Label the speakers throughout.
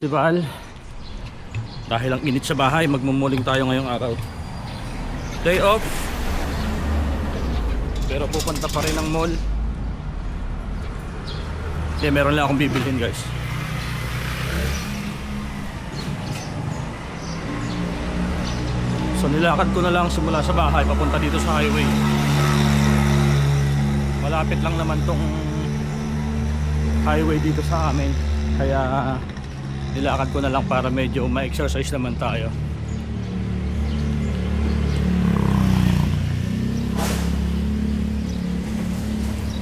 Speaker 1: Festival. Dahil ang init sa bahay, magmumuling tayo ngayong araw. Day off. Pero pupunta pa rin ang mall. Meron lang akong bibilhin, guys. So nilakad ko na lang simula sa bahay papunta dito sa highway. Malapit lang naman tong highway dito sa amin. Kaya nilakad ko na lang para medyo ma-exercise naman tayo.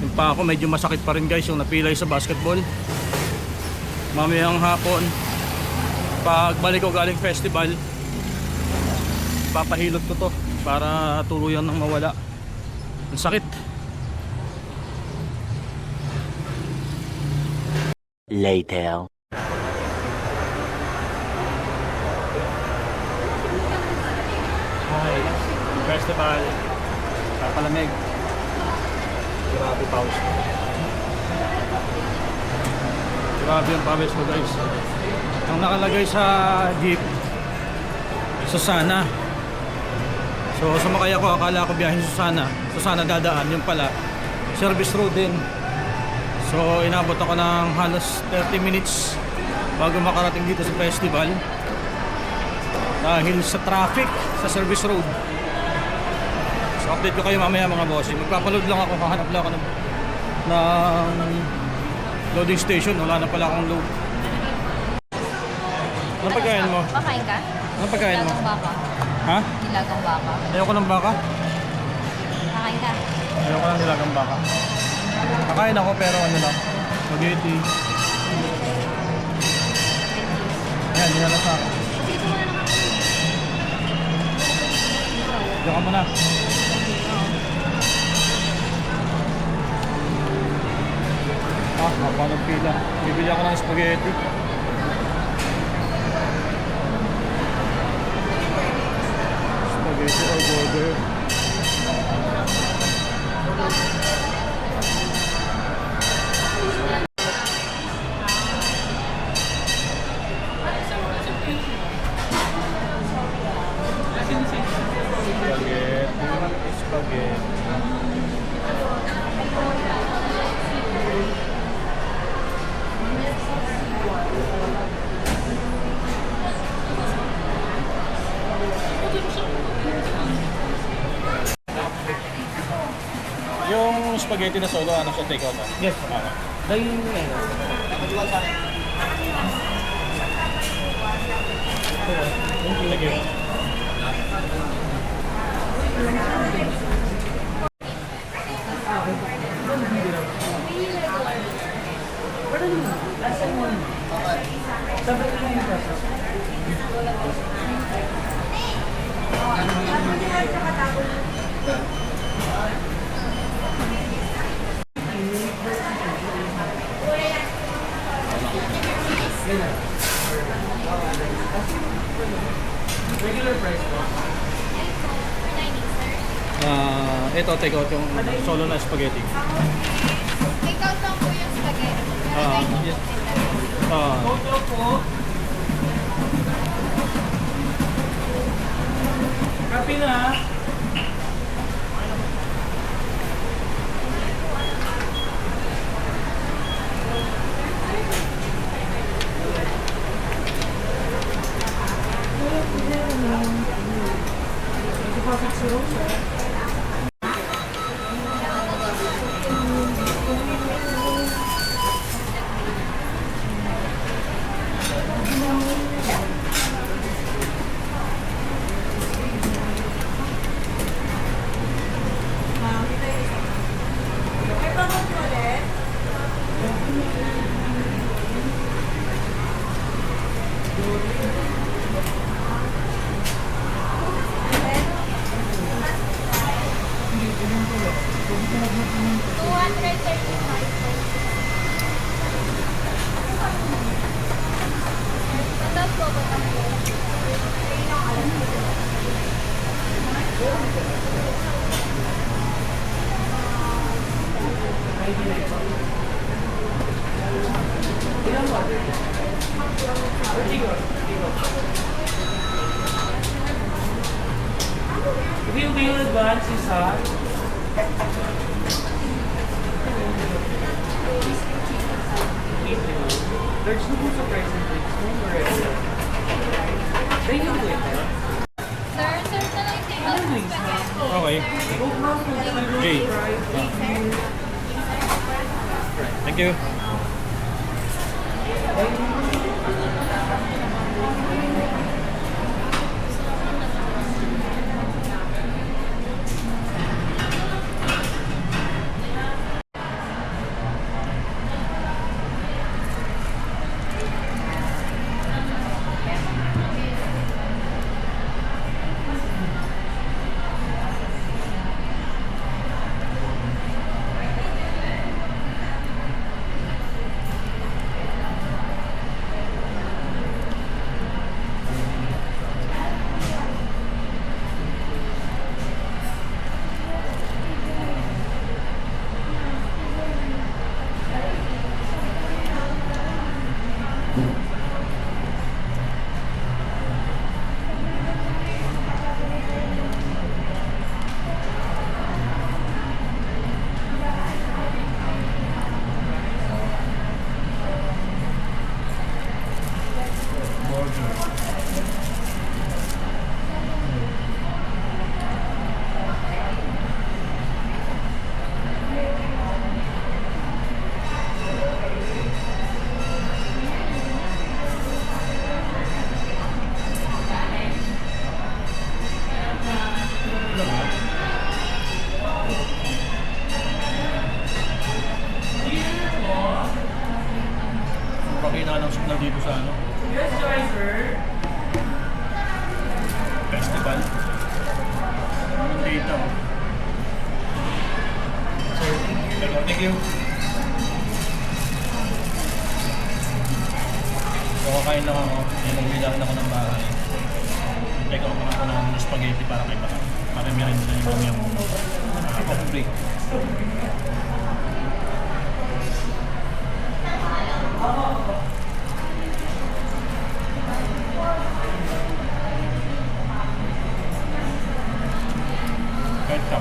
Speaker 1: Yung pa ako medyo masakit pa rin, guys, yung napilay sa basketball. Mamayang hapon pagbalik ko galing festival, papahilot ko to para tuluyan nang mawala. Ang sakit.
Speaker 2: Later.
Speaker 1: Festival, papalamig. Grabe pawis ko. Grabe yung pawis ko, guys. Ang nakalagay sa jeep, Susana. So sumakay ako, akala ko biyahe Susana dadaan, yung pala service road din. So inabot ako ng halos 30 minutes bago makarating dito sa festival dahil sa traffic sa service road. So update ko kayo mamaya, mga bossing. Magpapaload lang ako, hahanap lang ako ng loading station. Wala na pala akong load. Anong pagkain mo?
Speaker 3: Pakain ka?
Speaker 1: Anong pagkain mo?
Speaker 3: Nilagang baka.
Speaker 1: Ha?
Speaker 3: Nilagang baka.
Speaker 1: Ayoko ng baka.
Speaker 3: Pakain ka?
Speaker 1: Ayoko ng nilagang baka. Kakain ako pero ano lang, spaghetti. Ayan, dinala sa akin.
Speaker 3: Dito mo na nakakain.
Speaker 1: Diyan ka muna. Haba ng pila. Bibili ako ng spaghetti. Spaghetti or burger. Yung spaghetti na solo, ano sa take out mo?
Speaker 4: Yes, dahil yun ngayon.
Speaker 1: Thank you.
Speaker 4: Regular price po.
Speaker 1: Ito, take out yung solo na spaghetti.
Speaker 3: Take out lang po yung spaghetti.
Speaker 1: Yes.
Speaker 4: Total po. Kapi na. If you will advance isa. There's no surprise in this. No already. Thank you, waiter.
Speaker 3: Sir, sir, na lang take out ng spaghetti.
Speaker 1: Okay. Jay. Thank you. Pakita ng signal dito sa ano?
Speaker 4: Yes, driver.
Speaker 1: Festival. Ang data mo. Sir, thank you. So, kakain lang ako. Inuwi lang ako ng bahay. Take out lang ako ng spaghetti para kay Baka. Para meron na yung coffee break. Ketchup.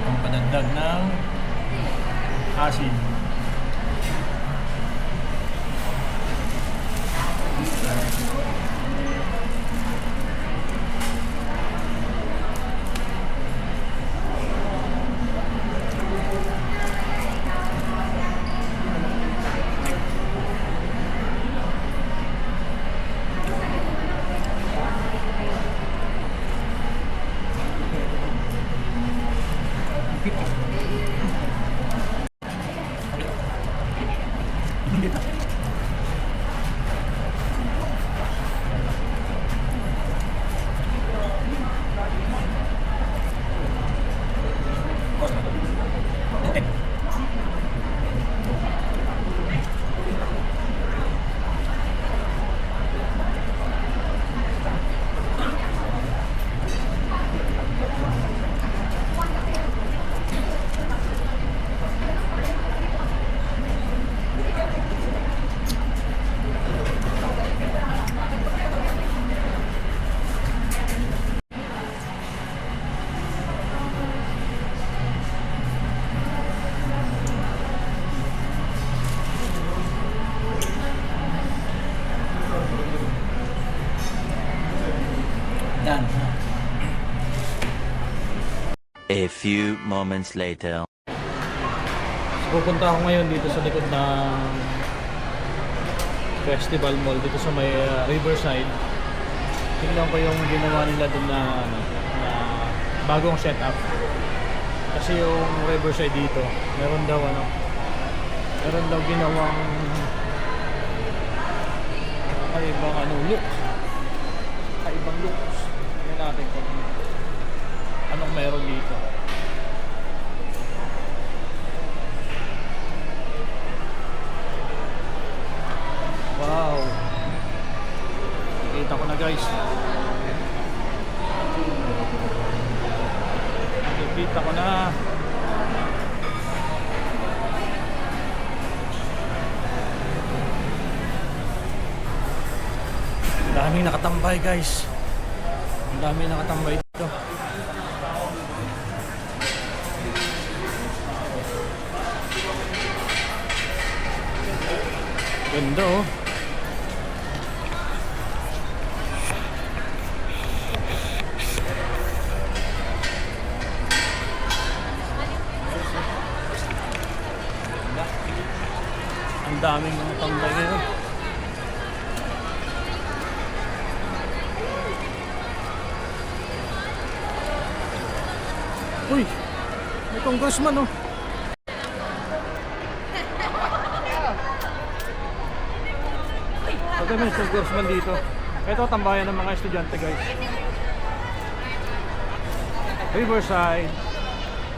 Speaker 1: Ang padagdag ng asin. Done.
Speaker 2: A few moments later.
Speaker 1: So, pupunta ako ngayon dito sa likod ng Festival Mall dito sa may Riverside. Tingnan ko yung ginawa nila doon na bagong setup. Kasi yung Riverside dito, meron daw ginawang kaibang look. Kaibang looks. Tingnan natin kung anong meron dito. Wow. Nakita ko na, guys. Nakita ko na. Daming nakatambay guys. Ang daming nakatambay dito. Ganda oh. Ang daming mga tambay ngayon. Uy, may congressman oh. Pagka may congressman dito. Ito tambayan ng mga estudyante guys. Riverside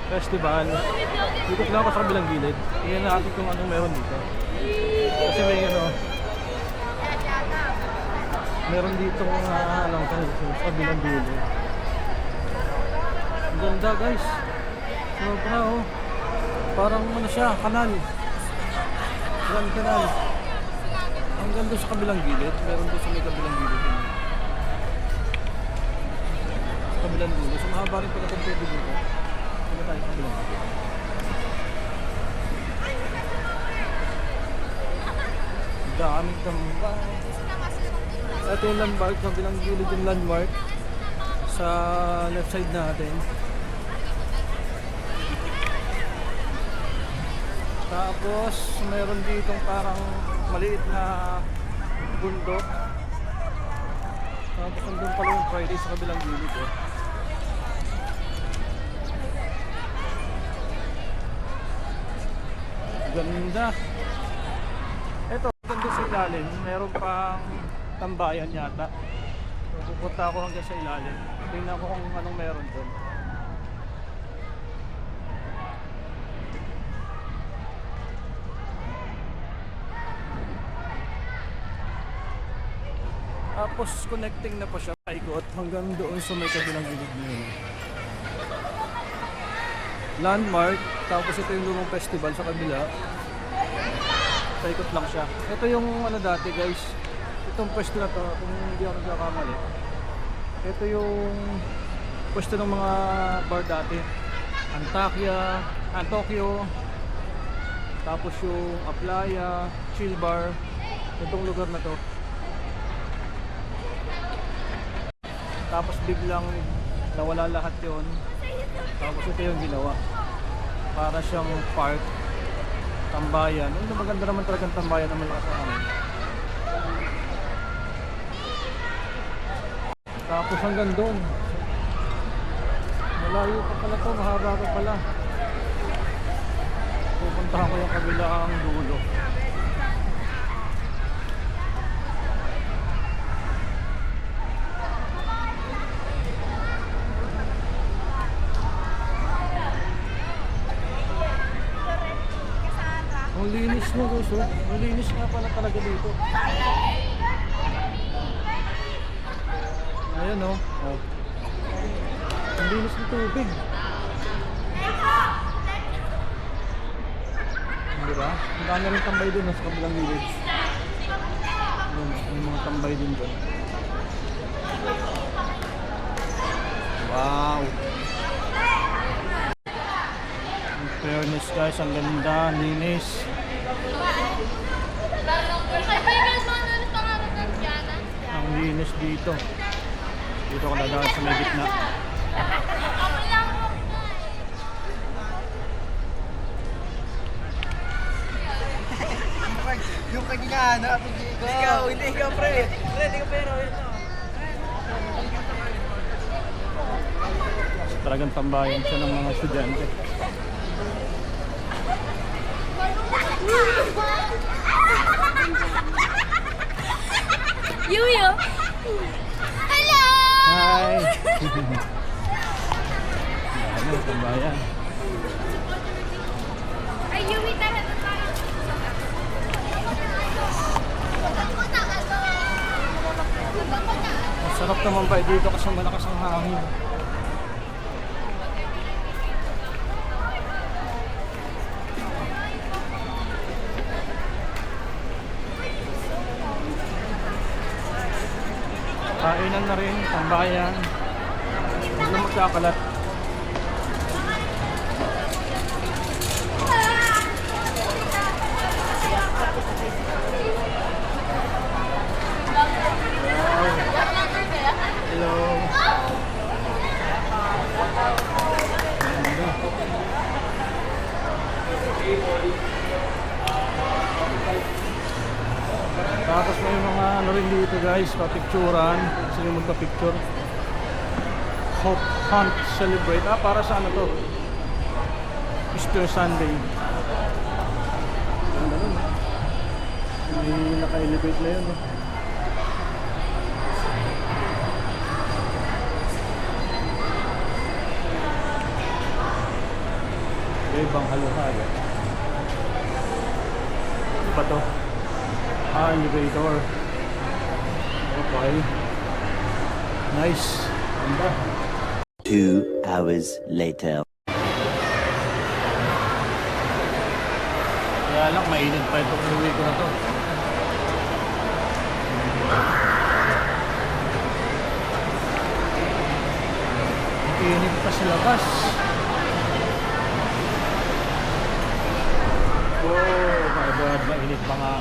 Speaker 1: Festival. Dito lang ako sa kabilang gilid. Tingnan natin kung anong meron dito. Kasi may ano, meron dito mga alam ko sa kabilang gilid. Ang ganda guys. Sobra oh. Parang ano siya, kanal. Grand Canal. Ang ganda sa kabilang gilid. Meron doon sa may kabilang gilid. Sa kabilang dulo. So mahaba rin pala itong tubig dito. Sino tayo sa kabilang gilid? Daming tambay. Ito yung landmark. Sa kabilang gilid yung landmark. Sa left side natin. Tapos meron ditong parang maliit na bundok. Tapos nandun pala yung Friday sa kabilang gilid eh. Ganda. Ito, ganda sa ilalim. Meron pang tambayan yata. So, pupunta ako hanggang sa ilalim. Tingnan ko kung anong meron doon. Tapos connecting na pa siya paikot hanggang doon sa may kabilang gilid niya. Landmark, tapos ito yung lumang festival sa kabila. Paikot lang siya. Ito yung ano dati guys. Itong pwesto na to, kung hindi ako nagkakamali. Ito yung pwesto ng mga bar dati. Tokyo. Tapos yung Aplaya, Chill Bar. Itong lugar na to. Tapos biglang nawala lahat yon. Tapos ito yung ginawa. Para siyang park, tambayan. Ano maganda naman talagang tambayan na malakas sa amin. Tapos hanggang doon. Malayo pa pala to, mahaba pa pala. Pupuntahan ko yung kabilang dulo. Ang linis mo guys, oh. Ang linis nga pala talaga dito. Ayan oh. Oh. Ang linis ng tubig. Diba? Ang dami rin tambay dun sa kabilang gilid. Ayan, may mga tambay din dun. Wow! In fairness guys, ang ganda, linis. Ang linis dito. Dito ko dadaan sa may gitna.
Speaker 4: Yung kanya na, hindi ikaw, pre. Pre, hindi ka pero,
Speaker 1: Talagang tambayan siya ng mga estudyante.
Speaker 3: Yuyo! Hello!
Speaker 1: Hi! Ano, tambayan.
Speaker 3: Ay, Yui, tara na tayo.
Speaker 1: Masarap naman ba dito kasi malakas ang hangin. Kainan na rin, tambayan. Huwag na magkakalat. Hello. Tapos may mga ano rin dito guys, papicturan. Gusto nyo magpa-picture. Hope Hunt Celebrate. Para sa ano to? Easter Sunday. Ganda nun. May naka-elevate na yun. Ibang halo-halo. Ano ba to? Elevator. Okay. Nice. Ganda.
Speaker 2: 2 hours later.
Speaker 1: Kaya lang, mainit pa itong uwi ko na to. Init pa sa labas. Oh my God, mainit pa nga.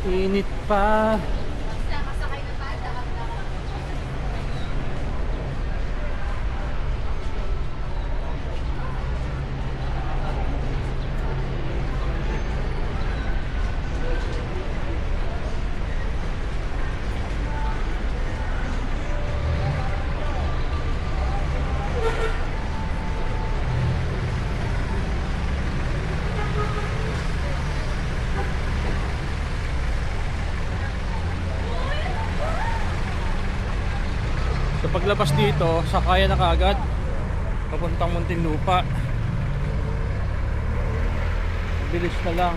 Speaker 1: Init pa. So paglabas dito, sakaya na kaagad papuntang Muntinlupa. Bilis na lang.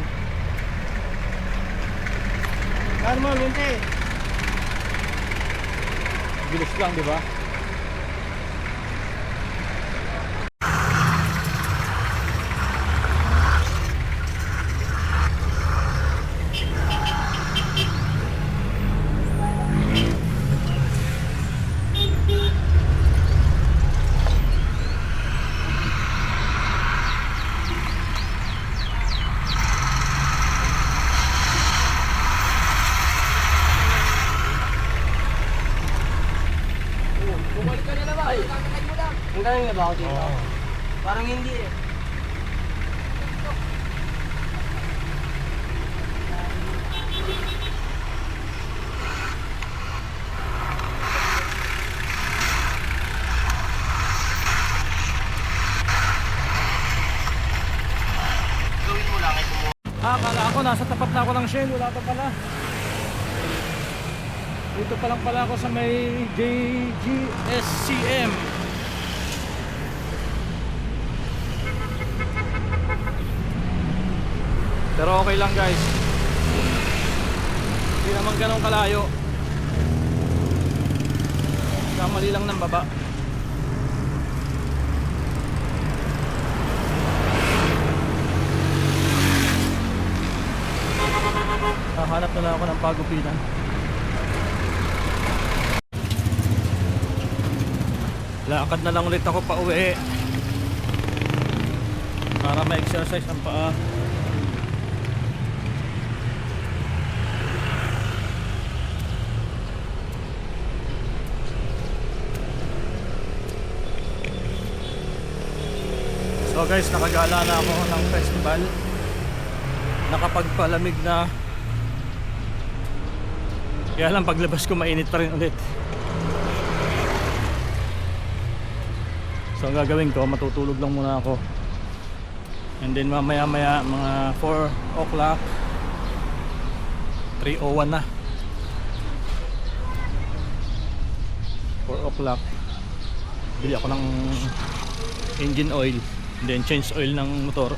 Speaker 1: Ano mo, Linti? Bilis lang, di ba?
Speaker 4: Bumalik ka na naman. Kakakay mo lang. Ang galing na ba ako dito? Parang hindi eh. Gawin mo lang ay kumuha.
Speaker 1: Akala ako nasa tapat na ako ng Shell, wala pa pala. Dito pa lang pala ako sa may JGSCM. Pero okay lang guys. Hindi naman ganun kalayo. Kamali lang ng baba. Hahanap na lang ako ng pagupitan. Lakad na lang ulit ako pa uwi para ma-exercise ang paa. So guys, nakagala na ako ng festival. Nakapagpalamig na. Kaya lang paglabas ko mainit pa rin ulit. So ang gagawin ko, matutulog lang muna ako. And then mamaya maya mga 4 o'clock, 3:01 na, 4 o'clock bili ako ng engine oil, and then change oil ng motor.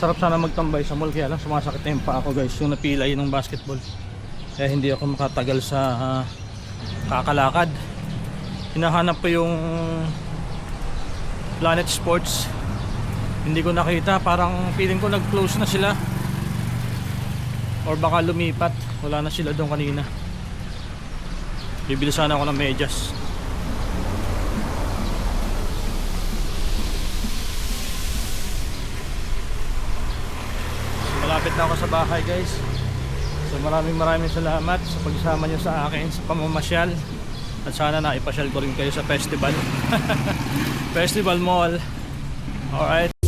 Speaker 1: Sarap sana magtambay sa mall, kaya lang sumasakit na yung paa ko guys, yung napilay ng basketball. Kaya hindi ako makatagal sa kakalakad. Hinahanap ko yung Planet Sports. Hindi ko nakita, parang feeling ko nag-close na sila. Or baka lumipat, wala na sila doon kanina. Bibili sana ako ng medyas. Malapit na ako sa bahay guys. So maraming salamat sa pagsama nyo sa akin sa pamamasyal. At sana naipasyal ko rin kayo sa festival. Festival Mall. Alright.